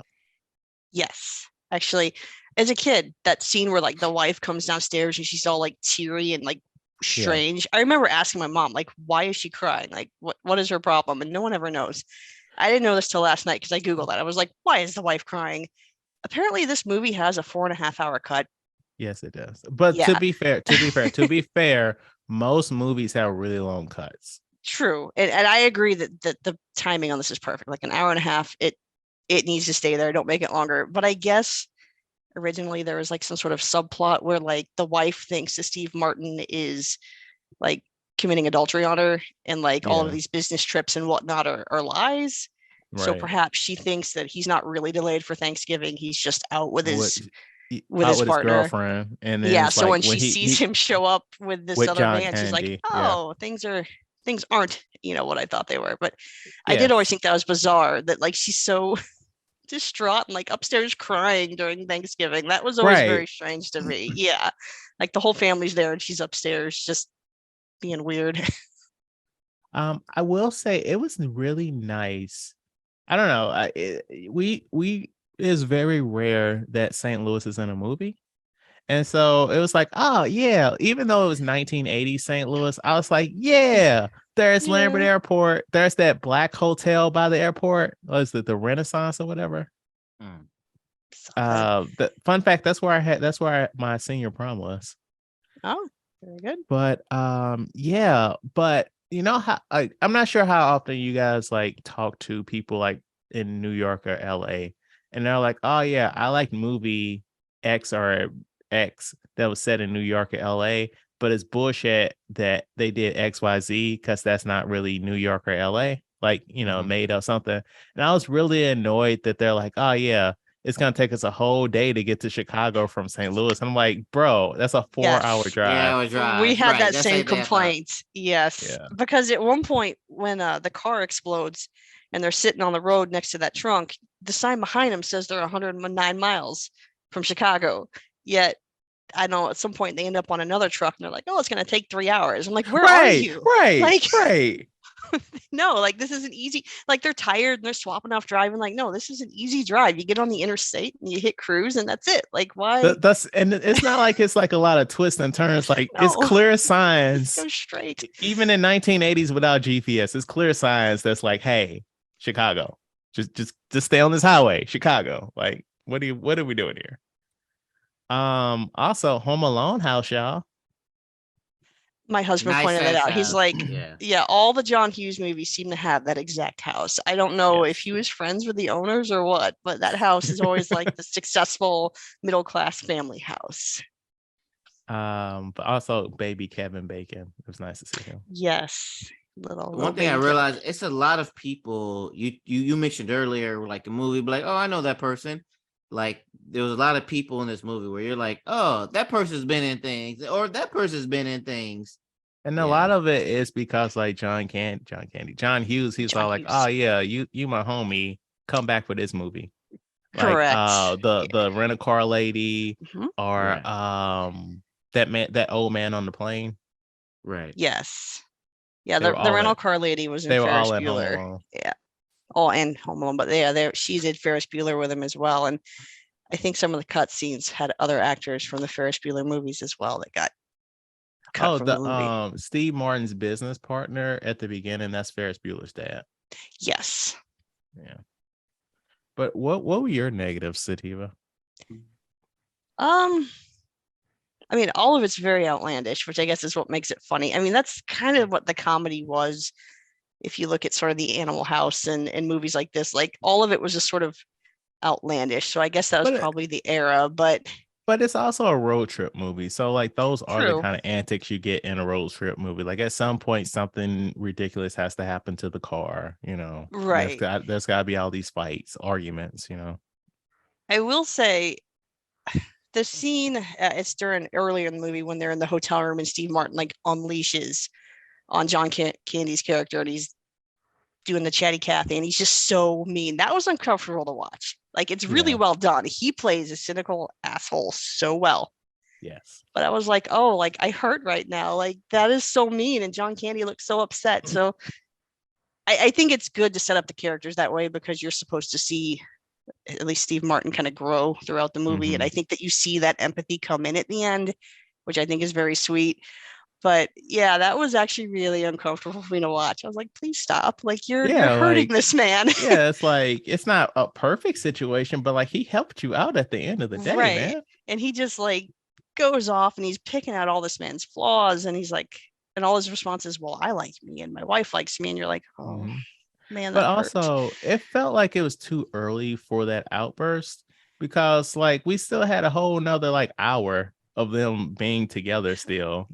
Yes, actually, as a kid, that scene where like the wife comes downstairs and she's all like teary and like strange. I remember asking my mom, like, why is she crying? Like, what is her problem? And no one ever knows. I didn't know this till last night because I Googled that. I was like, why is the wife crying? Apparently, this movie has a 4.5-hour cut.
Yes, it does. But to be fair, most movies have really long cuts.
True, and I agree that the timing on this is perfect. Like an hour and a half, it needs to stay there. Don't make it longer. But I guess originally there was like some sort of subplot where like the wife thinks that Steve Martin is like committing adultery on her, and like all of these business trips and whatnot are lies. Right. So perhaps she thinks that he's not really delayed for Thanksgiving. He's just out with his partner, his girlfriend. And then so like when she sees him show up with this other man, she's like, oh, things aren't, what I thought they were. But I did always think that was bizarre that like she's so distraught and like upstairs crying during Thanksgiving. That was always very strange to me. Yeah. Like the whole family's there and she's upstairs just being weird.
I will say it was really nice. I don't know. It is very rare that St. Louis is in a movie. And so it was like, oh yeah, even though it was 1980 St. Louis, I was like, yeah, there's Lambert Airport. There's that black hotel by the airport. Was it the Renaissance or whatever? The fun fact, that's where my senior prom was.
Oh, very good.
But but you know how I'm not sure how often you guys like talk to people like in New York or LA, and they're like, oh yeah, I like movie X or X that was set in New York or LA, but it's bullshit that they did XYZ because that's not really New York or LA. like, made up something. And I was really annoyed that they're like, oh yeah, it's gonna take us a whole day to get to Chicago from St. Louis. And I'm like, bro, that's a 4-hour
Yes.
drive.
Yeah, drive.
We had
Right,
that
that's
same
like that,
complaint. Yes.
Yeah.
Because at one point when the car explodes and they're sitting on the road next to that trunk, the sign behind them says they're 109 miles from Chicago. Yet I know at some point they end up on another truck and they're like, oh, it's going to take 3 hours. I'm like, where are you?
Right.
No, like this isn't easy. Like they're tired and they're swapping off driving. Like, no, this is an easy drive. You get on the interstate and you hit cruise and that's it. Like, why?
And it's not like it's like a lot of twists and turns. Like
No.
it's clear signs.
Go straight.
Even in 1980s without GPS, it's clear signs that's like, hey, Chicago, just stay on this highway, Chicago. Like, what are we doing here? Also Home Alone house, y'all.
My husband
Nice
pointed it
ass
out. He's
house.
like,
Yeah.
yeah, all the John Hughes movies seem to have that exact house. I don't know
Yes.
if he was friends with the owners or what, but that house is always like the successful middle class family house.
But also baby Kevin Bacon. It was nice to see him.
Yes.
One thing I realized, it's a lot of people you mentioned earlier, like a movie, like, oh, I know that person. Like there was a lot of people in this movie where you're like, oh, that person's been in things, or that person's been in things.
And a lot of it is because like John Hughes, he's all like, oh yeah, you my homie, come back for this movie.
Correct.
Like the rent-a-car lady, or that old man on the plane.
Right.
Yes. Yeah, the rental car lady was in Ferris Bueller. Yeah. Oh, and Home Alone, but yeah, she's in Ferris Bueller with him as well. And I think some of the cut scenes had other actors from the Ferris Bueller movies as well that got cut from the movie.
Steve Martin's business partner at the beginning, that's Ferris Bueller's dad.
Yes.
Yeah. But what were your negatives, Sativa?
I mean, all of it's very outlandish, which I guess is what makes it funny. I mean, that's kind of what the comedy was. If you look at sort of the Animal House and movies like this, like all of it was just sort of outlandish. So I guess that was probably the era, but
it's also a road trip movie. So like those are the kind of antics you get in a road trip movie. Like at some point, something ridiculous has to happen to the car,
Right.
There's got to be all these fights, arguments,
I will say the scene, it's during earlier in the movie when they're in the hotel room and Steve Martin like unleashes on John Candy's character and he's doing the chatty Cathy and he's just so mean. That was uncomfortable to watch. Like it's really well done. He plays a cynical asshole so well.
Yes.
But I was like, oh, like I hurt right now. Like that is so mean. And John Candy looks so upset. So I think it's good to set up the characters that way because you're supposed to see at least Steve Martin kind of grow throughout the movie. And I think that you see that empathy come in at the end, which I think is very sweet. But yeah, that was actually really uncomfortable for me to watch. I was like, please stop. Like you're hurting this man.
Yeah, it's like it's not a perfect situation, but like he helped you out at the end of the day, man.
And he just like goes off and he's picking out all this man's flaws and he's like, and all his responses, well, I like me and my wife likes me. And you're like, oh man.
But also it felt like it was too early for that outburst because like we still had a whole nother like hour of them being together still,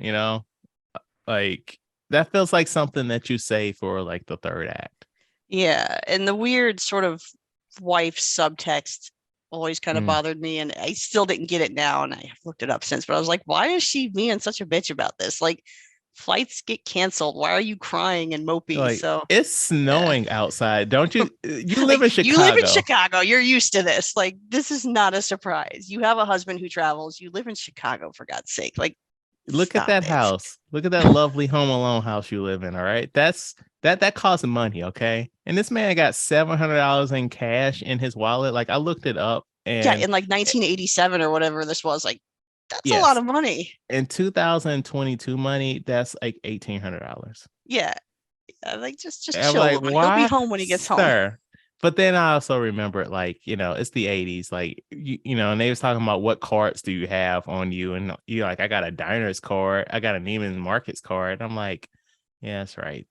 like that feels like something that you say for like the third act.
Yeah. And the weird sort of wife subtext always kind of bothered me. And I still didn't get it now. And I've looked it up since, but I was like, why is she being such a bitch about this? Like flights get canceled. Why are you crying and moping?
Like,
so
it's snowing outside. Don't you? You live
like,
in Chicago.
You live in Chicago. You're used to this. Like, this is not a surprise. You have a husband who travels. You live in Chicago, for God's sake. Like,
look at that house. Look at that lovely Home Alone house you live in. All right. That costs money. Okay. And this man got $700 in cash in his wallet. Like I looked it up. And
in like 1987 or whatever this was, like that's a lot of money.
In 2022 money, that's like $1,800.
Yeah. Like just chill. Like, he'll be home when he gets home.
But then I also remember, like, it's the 80s, like, and they was talking about what cards do you have on you? And you're like, I got a Diners card. I got a Neiman Marcus card. I'm like, yeah, that's right.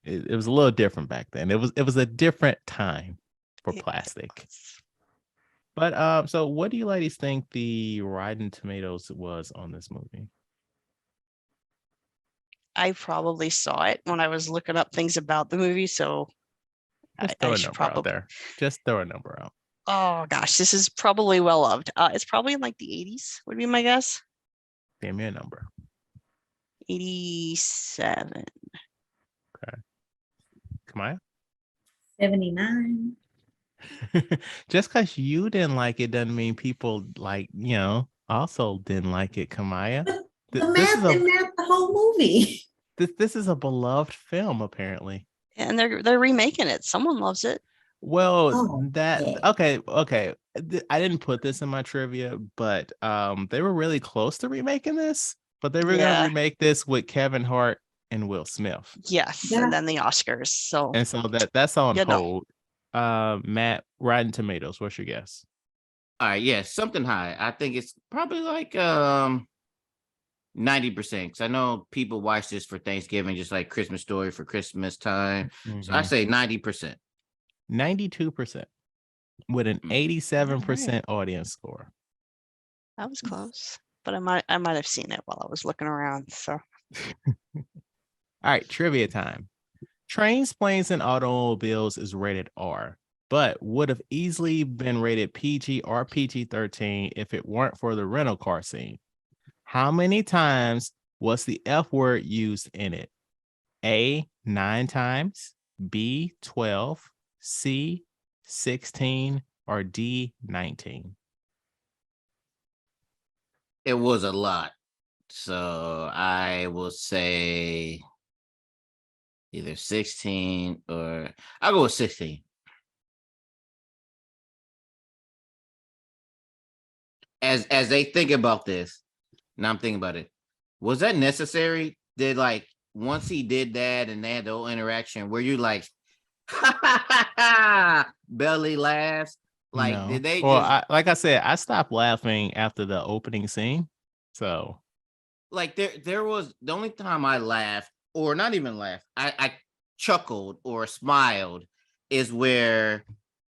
It was a little different back then. It was a different time for plastic. But so what do you ladies think the Rotten Tomatoes was on this movie?
I probably saw it when I was looking up things about the movie, so
Just throw
I
a
should
number out
probably.
there. Just throw a number out.
Oh gosh, this is probably well loved. It's probably in like the 80s, would be my guess.
Give me a number.
87.
Okay. Kamaya?
79.
Just because you didn't like it doesn't mean people also didn't like it, Kamaya.
The math and math the whole movie.
This is a beloved film, apparently.
And they're remaking it. Someone loves it.
Well, okay. I didn't put this in my trivia, but they were really close to remaking this, but they were gonna remake this with Kevin Hart and Will Smith.
Yes, and then the Oscars. So
that's on hold. Matt, Rotten Tomatoes, what's your guess?
All right, yes, something high. I think it's probably like 90%. Because I know people watch this for Thanksgiving, just like Christmas Story for Christmas time. Mm-hmm. So I say 90%.
92% with an 87% audience score.
That was close, but I might have seen it while I was looking around. So,
all right, trivia time. Trains, Planes, and Automobiles is rated R, but would have easily been rated PG or PG-13 if it weren't for the rental car scene. How many times was the F word used in it? A, 9 times, B, 12, C, 16, or D, 19?
It was a lot. So I will say either 16 or I'll go with 16. As they think about this, now I'm thinking about it. Was that necessary? Did once he did that and they had the whole interaction, were you like belly laughs?
No.
Did they
like I said, I stopped laughing after the opening scene. So
there was the only time I laughed, or not even laughed, I chuckled or smiled is when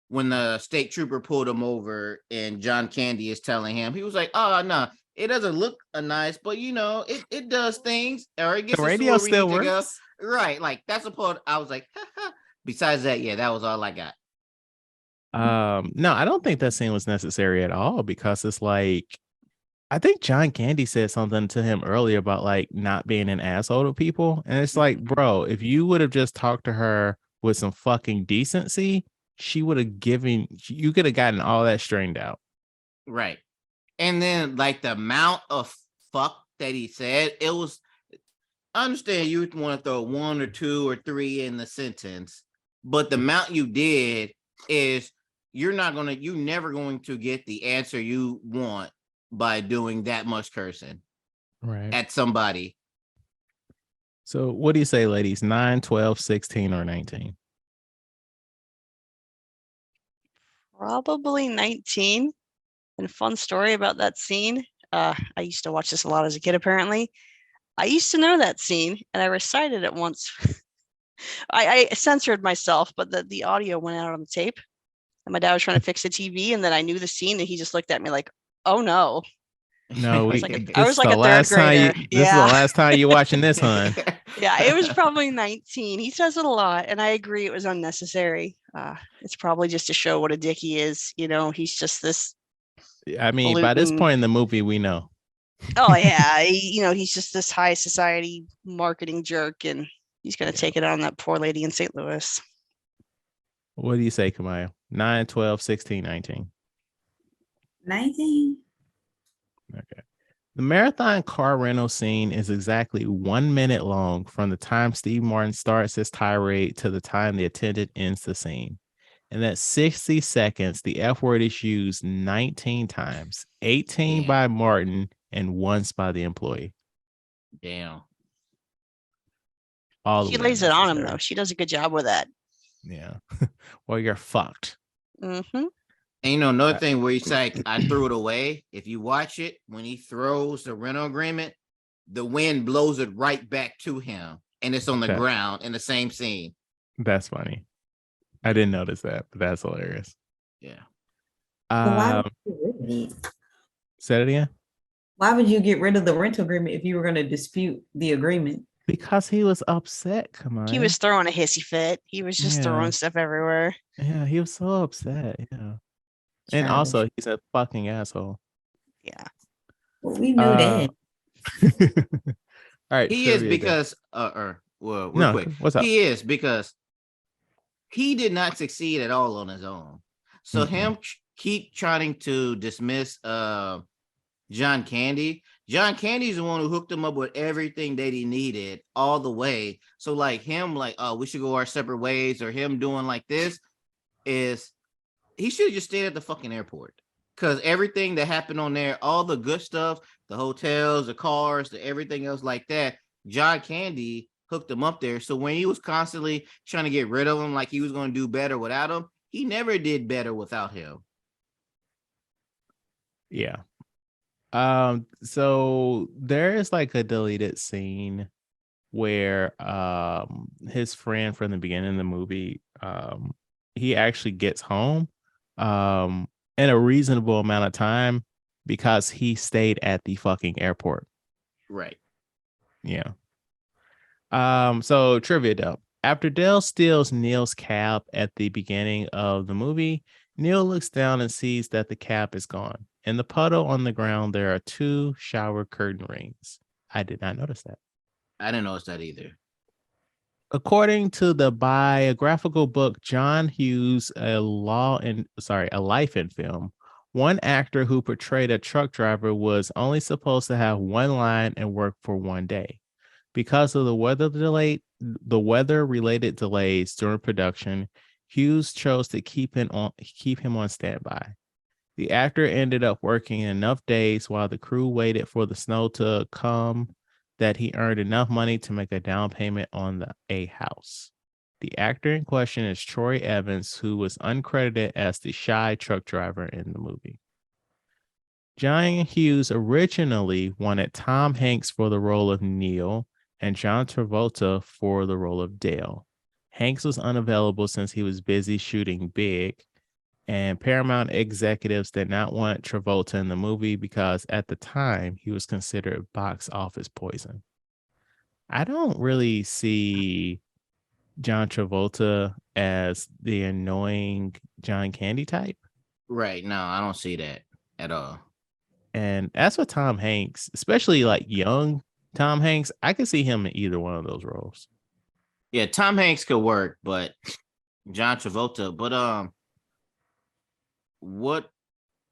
the state trooper pulled him over and John Candy is telling him, he was like, oh no, it doesn't look nice, but it does things, or it gets
the radio still works.
Right, that's the part I was like, besides that, that was all I got.
No, I don't think that scene was necessary at all, because it's I think John Candy said something to him earlier about not being an asshole to people. And it's bro, if you would have just talked to her with some fucking decency, you could have gotten all that straightened out.
Right. And then the amount of fuck that he said, it was, I understand you want to throw 1 or 2 or 3 in the sentence, but the amount you did is you're never going to get the answer you want by doing that much cursing at somebody.
So what do you say, ladies? 9, 12, 16, or 19?
Probably 19. And fun story about that scene. I used to watch this a lot as a kid, apparently. I used to know that scene and I recited it once. I censored myself, but the audio went out on the tape. And my dad was trying to fix the TV, and then I knew the scene and he just looked at me like, oh no.
No,
I was like a third grader.
This is the last time you're watching this, hon.
Yeah, it was probably 19. He says it a lot, and I agree it was unnecessary. It's probably just to show what a dick he is. He's just this.
I mean, by this point in the movie, we know.
Oh yeah, he's just this high society marketing jerk, and he's gonna take it on that poor lady in St. Louis.
What do you say, Kimaiya? 9, 12, 16, 19.
19.
Okay. The marathon car rental scene is exactly 1 minute long from the time Steve Martin starts his tirade to the time the attendant ends the scene. And that's 60 seconds. The F word is used 19 times, 18 by Martin and once by the employee.
Damn.
She lays it on him, though. She does a good job with that.
Yeah. Well, you're fucked.
Mm-hmm.
And another thing where he's like, I threw it away. If you watch it, when he throws the rental agreement, the wind blows it right back to him. And it's on the ground in the same scene.
That's funny. I didn't notice that, but that's hilarious.
Yeah.
Say it again.
Why would you get rid of the rental agreement if you were going to dispute the agreement?
Because he was upset. Come on.
He was throwing a hissy fit. He was just throwing stuff everywhere.
Yeah, he was so upset. Yeah. And
Travis.
also, he's a fucking asshole.
Yeah.
Well, we knew that.
All right.
He is because well, real quick.
What's up?
He is because he did not succeed at all on his own. So him keep trying to dismiss John Candy. John Candy's the one who hooked him up with everything that he needed all the way. So like him, like, oh, we should go our separate ways, or him doing like this is he should have just stayed at the fucking airport. Because everything that happened on there, all the good stuff, the hotels, the cars, the everything else like that, John Candy hooked him up there. So when he was constantly trying to get rid of him, like he was going to do better without him, he never did better without him.
Yeah. So there is like a deleted scene where his friend from the beginning of the movie, he actually gets home in a reasonable amount of time because he stayed at the fucking airport.
Right.
Yeah. So trivia dump. After Dale steals Neil's cap at the beginning of the movie, Neil looks down and sees that the cap is gone. In the puddle on the ground, there are 2 shower curtain rings. I did not notice that.
I didn't notice that either.
According to the biographical book John Hughes, a life in film, one actor who portrayed a truck driver was only supposed to have one line and work for one day. Because of the weather-related delays during production, Hughes chose to keep him on standby. The actor ended up working enough days while the crew waited for the snow to come that he earned enough money to make a down payment on a house. The actor in question is Troy Evans, who was uncredited as the shy truck driver in the movie. John Hughes originally wanted Tom Hanks for the role of Neil and John Travolta for the role of Dale. Hanks was unavailable since he was busy shooting Big, and Paramount executives did not want Travolta in the movie because at the time he was considered box office poison. I don't really see John Travolta as the annoying John Candy type.
Right. No, I don't see that at all.
And as for Tom Hanks, especially like young Tom Hanks, I could see him in either one of those roles.
Yeah, Tom Hanks could work, but John Travolta, but what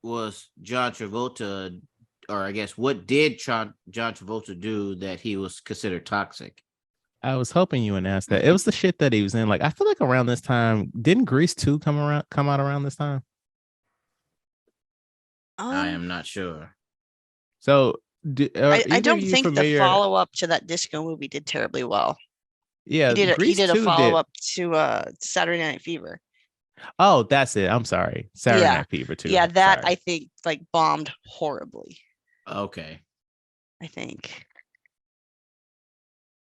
was John Travolta, or I guess what did John Travolta do that he was considered toxic?
I was hoping you would ask that. It was the shit that he was in. Like, I feel like around this time, didn't Grease 2 come out around this time?
I am not sure.
So
I don't think the follow-up to that disco movie did terribly well.
Yeah,
he did a follow-up to Saturday Night Fever.
Oh, that's it. I'm sorry. Saturday Night Fever too.
Yeah, that I think like bombed horribly.
Okay.
I think.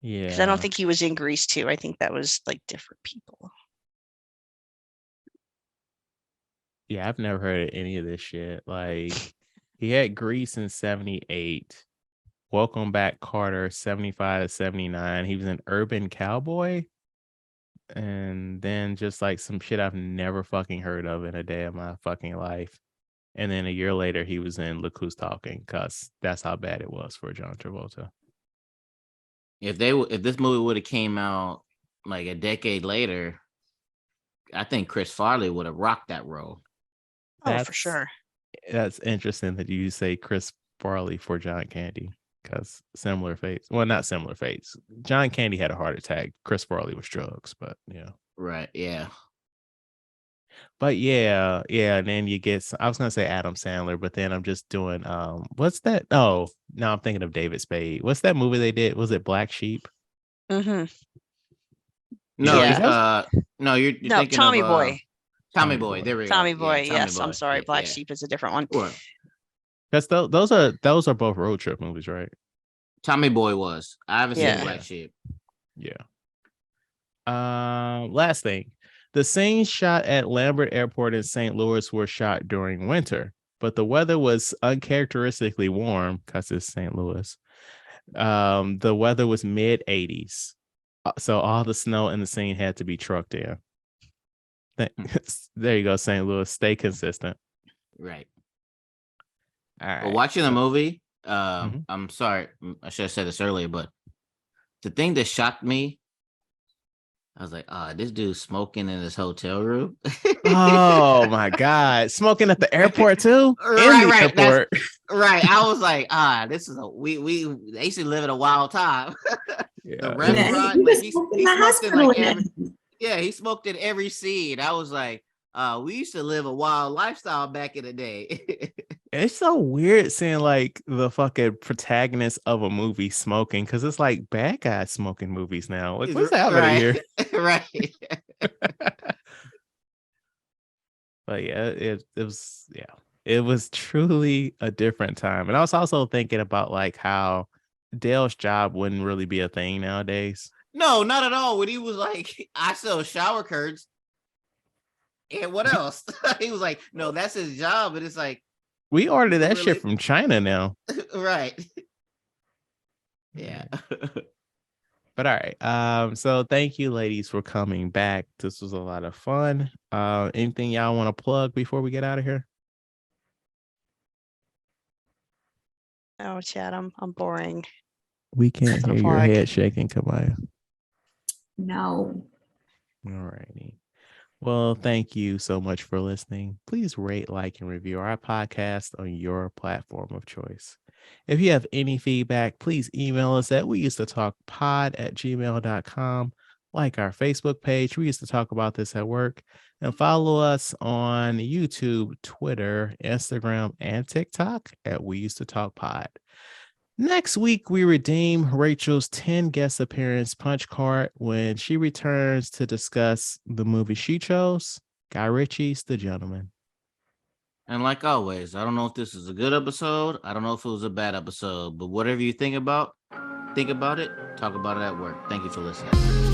Yeah.
Because I don't think he was in Grease 2. I think that was like different people.
Yeah, I've never heard of any of this shit. Like, he had Grease in 78. Welcome Back, Carter, 75 to 79. He was an Urban Cowboy. And then just like some shit I've never fucking heard of in a day of my fucking life. And then a year later, he was in Look Who's Talking, because that's how bad it was for John Travolta.
If this movie would have came out like a decade later, I think Chris Farley would have rocked that role.
Oh, for sure.
That's interesting that you say Chris Farley for John Candy, because similar fates. Well, not similar fates. John Candy had a heart attack. Chris Farley was drugs, but yeah.
Right. Yeah.
But yeah. And then you get, I was gonna say Adam Sandler, but then I'm just doing what's that? Oh, now I'm thinking of David Spade. What's that movie they did? Was it Black Sheep?
Mm-hmm.
No, you're thinking
Tommy
of
Boy.
Tommy Boy. There we go.
Tommy Boy.
Yeah,
yes,
Boy.
I'm sorry. Black Sheep is a different one.
Because those are both road trip movies, right?
Tommy Boy was. I haven't seen Black Sheep.
Yeah. Last thing. The scenes shot at Lambert Airport in St. Louis were shot during winter, but the weather was uncharacteristically warm because it's St. Louis. The weather was mid 80s. So all the snow in the scene had to be trucked in. There you go, St. Louis. Stay consistent.
Right.
All right.
But watching the movie,
Mhm.
I'm sorry, I should have said this earlier, but the thing that shocked me, I was like, this dude's smoking in his hotel room.
Oh my God. Smoking at the airport too? In the
Right. That's
airport.
right. I was like, this is they used to live in a wild time. The
Yeah.
restaurant,
he
like
was
he
smoking in the
smoked in
hospital
like
in
he smoked in every scene. I was like, we used to live a wild lifestyle back in the day.
It's so weird seeing like the fucking protagonist of a movie smoking because it's like bad guys smoking movies now. Like, what's happening here?
Right.
But yeah, it was truly a different time. And I was also thinking about like how Dale's job wouldn't really be a thing nowadays.
No, not at all. When he was like, I sell shower curtains. And what else? He was like, no, that's his job. And it's like,
We ordered that
really?
shit from China now.
Right. Yeah.
But all right. So thank you, ladies, for coming back. This was a lot of fun. Anything y'all want to plug before we get out of here?
Oh, Chad, I'm boring.
We can't hear your head shaking, Kimaiya.
No.
All righty. Well, thank you so much for listening. Please rate, like, and review our podcast on your platform of choice. If you have any feedback, please email us at weusedtotalkpod@gmail.com. Like our Facebook page. We used to talk about this at work. And follow us on YouTube, Twitter, Instagram, and TikTok at We Used to Talk Pod. Next week, we redeem Rachel's 10 guest appearance punch card when she returns to discuss the movie she chose, Guy Ritchie's The Gentleman.
And like always, I don't know if this is a good episode. I don't know if it was a bad episode, but whatever you think about it, talk about it at work. Thank you for listening.